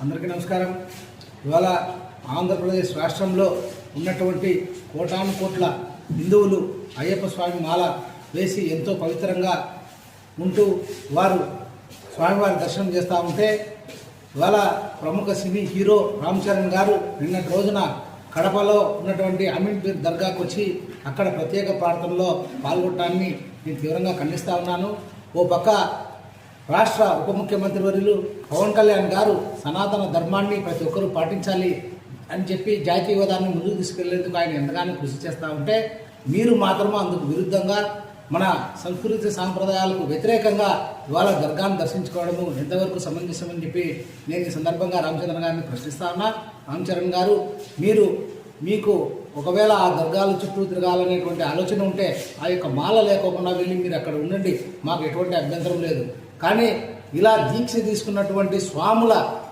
అందరికీ నమస్కారం. ఇవాళ ఆంధ్రప్రదేశ్ రాష్ట్రంలో ఉన్నటువంటి కోటాను కోట్ల హిందువులు అయ్యప్ప స్వామి మాల వేసి ఎంతో పవిత్రంగా ఉంటూ వారు స్వామివారి దర్శనం చేస్తూ ఉంటే ఇవాళ ప్రముఖ సినీ హీరో రామ్ చరణ్ గారు నిన్నటి రోజున కడపలో ఉన్నటువంటి అమీన్పీర్ దర్గాకు వచ్చి అక్కడ ప్రత్యేక ప్రార్థనలో పాల్గొనడాన్ని నేను తీవ్రంగా ఖండిస్తూ ఉన్నాను. ఓ పక్క రాష్ట్ర ఉప ముఖ్యమంత్రి వర్యులు పవన్ కళ్యాణ్ గారు సనాతన ధర్మాన్ని ప్రతి ఒక్కరూ పాటించాలి అని చెప్పి జాతీయవాదాన్ని ముందుకు తీసుకెళ్లేందుకు ఆయన ఎంతగానో కృషి చేస్తూ ఉంటే మీరు మాత్రమే అందుకు విరుద్ధంగా మన సంస్కృతి సాంప్రదాయాలకు వ్యతిరేకంగా ఇవాళ దర్గాను దర్శించుకోవడము ఎంతవరకు సమంజసమని చెప్పి నేను ఈ సందర్భంగా రామ్ చరణ్ గారిని ప్రశ్నిస్తా ఉన్నా. రామ్ చరణ్ గారు, మీకు ఒకవేళ ఆ దర్గాల చుట్టూ తిరగాలనేటువంటి ఆలోచన ఉంటే ఆ యొక్క మాల లేకోకుండా వెళ్ళి మీరు అక్కడ ఉండండి, మాకు ఎటువంటి అభ్యంతరం లేదు. కానీ ఇలా దీక్ష తీసుకున్నటువంటి స్వాముల